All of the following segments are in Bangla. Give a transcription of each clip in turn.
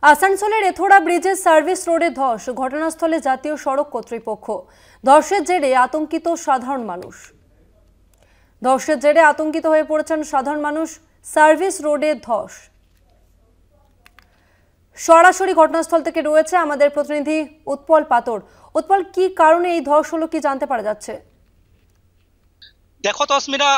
আসানসোলের এথোড়া ব্রিজের সার্ভিস রোডে ধস, ঘটনাস্থলে জাতীয় সড়ক কর্তৃপক্ষ। ধসের জেরে আতঙ্কিত সাধারণ মানুষ। ধসের জেরে আতঙ্কিত হয়ে পড়েছেন সাধারণ মানুষ। সার্ভিস রোডে ধস। সরাসরি ঘটনাস্থল থেকে রয়েছে আমাদের প্রতিনিধি উৎপল পাতর। উৎপল, কি কারণে এই ধস হলো, কি জানতে পারা যাচ্ছে? দেখো তসমিরা,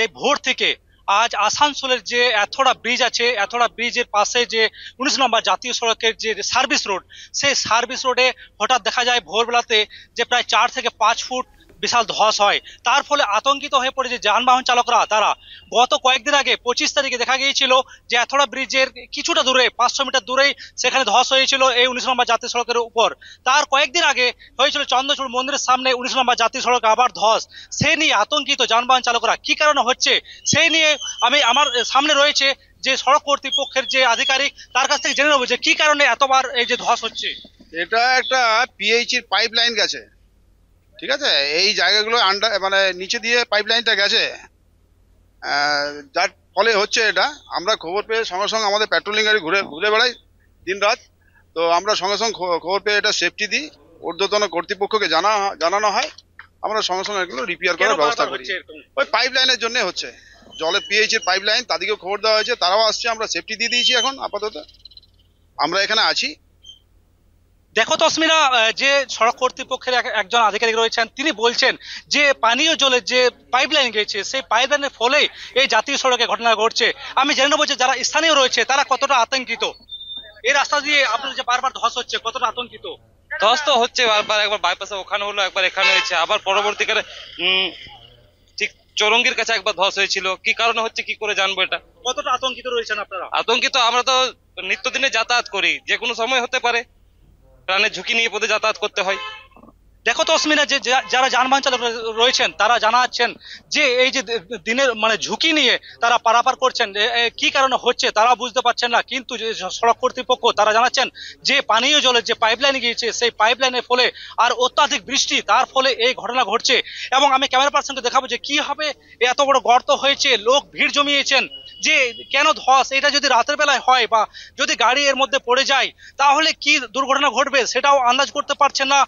এই ভোর থেকে আজ আসানসোলের যে এথোড়া ব্রিজ আছে, এথোড়া ব্রিজের পাশে যে 19 নম্বর জাতীয় সড়কের যে সার্ভিস রোড, সেই সার্ভিস রোডে হঠাৎ দেখা যায় ভোরবেলাতে যে প্রায় 4 থেকে 5 ফুট বিশাল ধস হয়। তার ফলে আতঙ্কিত হয়ে পড়েছে যানবাহন চালকরা। তারা গত কয়েকদিন আগে 25 তারিখে দেখা গিয়েছিল যে এথোড়া ব্রিজের কিছুটা দূরে, 500 মিটার দূরেই সেখানে ধস হয়েছিল এই 19 নম্বর জাতীয় সড়কের উপর। তার কয়েকদিন আগে হয়েছিল চন্দ্রচূড় মন্দিরের সামনে 19 নম্বর জাতীয় সড়কে আবার ধস। সেই নিয়ে আতঙ্কিত যানবাহন চালকরা। কি কারণে হচ্ছে সেই নিয়ে আমার সামনে রয়েছে যে সড়ক কর্তৃপক্ষের যে আধিকারিক, তার কাছ থেকে জেনে নেবো যে কি কারণে এতবার এই যে ধস হচ্ছে। এটা একটা পিএইচির পাইপ লাইন গেছে, ঠিক আছে। এই জায়গাগুলো মানে নিচে দিয়ে পাইপ লাইনটা গেছে, যার ফলে হচ্ছে এটা। আমরা খবর পেয়ে সঙ্গে সঙ্গে আমাদের পেট্রোলিং গাড়ি ঘুরে বেড়াই দিন রাত। তো আমরা সঙ্গে সঙ্গে খবর পেয়ে এটা সেফটি দিই, ঊর্ধ্বতন কর্তৃপক্ষকে জানানো হয়। আমরা সঙ্গে সঙ্গে এগুলো রিপেয়ার করার ব্যবস্থা করি। ওই পাইপ লাইনের জন্য হচ্ছে, জলের পিএইচির পাইপ লাইন, তাদেরকেও খবর দেওয়া হয়েছে, তারাও আসছে। আমরা সেফটি দিয়ে দিয়েছি। এখন আপাতত আমরা এখানে আছি। দেখো তসমিরা, যে সড়ক কর্তৃপক্ষের একজন আধিকারিক রয়েছেন, তিনি বলছেন যে পানীয় জলের যে পাইপ লাইন গেছে, সেই পাইপ লাইনের ফলে এই জাতীয় সড়কে ঘটনা ঘটছে। আমি জেনে নেবো যে যারা স্থানীয় রয়েছে তারা কতটা আতঙ্কিত। এই রাস্তা দিয়ে আপনার যে বারবার ধস হচ্ছে, কতটা আতঙ্কিত? ধস তো হচ্ছে বারবার, একবার বাইপাসে ওখানে হলো, একবার এখানে হয়েছে, আবার পরবর্তীকালে ঠিক চৌরঙ্গির কাছে একবার ধস হয়েছিল। কি কারণে হচ্ছে কি করে জানবো এটা? কতটা আতঙ্কিত রয়েছেন আপনারা? আতঙ্কিত আমরা তো নিত্যদিনে যাতায়াত করি, যে কোনো সময় হতে পারে, প্রাণের ঝুঁকি নিয়ে পথে যাতায়াত করতে হয়। দেখো তসমিনা, যে যারা যানবাহন চালক রয়েছেন তারা জানাচ্ছেন যে এই যে দিনের মানে ঝুঁকি নিয়ে তারা পারাপার করছেন, কি কারণে হচ্ছে তারা বুঝতে পারছেন না। কিন্তু যে সড়ক কর্তৃপক্ষ তারা জানাচ্ছেন যে পানীয় জলের যে পাইপ লাইন গিয়েছে, সেই পাইপ লাইনের ফলে আর অত্যাধিক বৃষ্টি, তার ফলে এই ঘটনা ঘটছে। এবং আমি ক্যামেরা পার্সনকে দেখাবো যে কি হবে এত বড় গর্ত হয়েছে, লোক ভিড় জমিয়েছেন। যে কেন ধস, এটা যদি রাতের বেলায় হয় বা যদি গাড়ি এর মধ্যে পড়ে যায় তাহলে কি দুর্ঘটনা ঘটবে সেটাও আন্দাজ করতে পারছেন না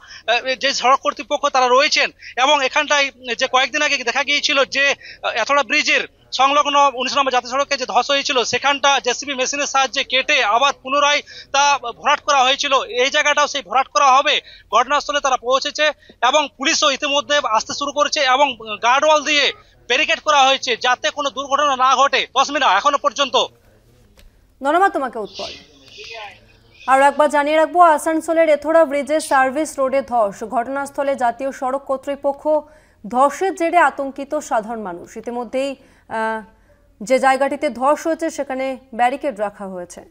যে সড়ক কর্তৃপক্ষ তারা রয়েছেন। এবং এখানটায় যে কয়েকদিন আগে দেখা গিয়েছিল যে এথোড়া ব্রিজের সংলগ্ন 19 নম্বর জাতীয় সড়কে যে ধস হয়েছিল, সেখানটা জেসিবি মেশিনের সাহায্যে কেটে আবার পুনরায় তা ভরাট করা হয়েছিল। এই জায়গাটাও সেই ভরাট করা হবে। ঘটনাস্থলে তারা পৌঁছেছে এবং পুলিশও ইতিমধ্যে আসতে শুরু করেছে এবং গার্ডওয়াল দিয়ে ব্যারিকেড করা হয়েছে যাতে কোনো দুর্ঘটনা না ঘটে। তসমিনা, এখনো পর্যন্ত। ধন্যবাদ তোমাকে উৎপল। আর একবার জানিয়ে রাখবো, আসানসোলের এথোড়া ব্রিজের সার্ভিস রোডে ধস, ঘটনাস্থলে জাতীয় সড়ক কর্তৃপক্ষ। ধসের জেরে আতঙ্কিত সাধারণ মানুষ। ইতিমধ্যেই যে জায়গাটিতে ধস হয়েছে সেখানে ব্যারিকেড রাখা হয়েছে।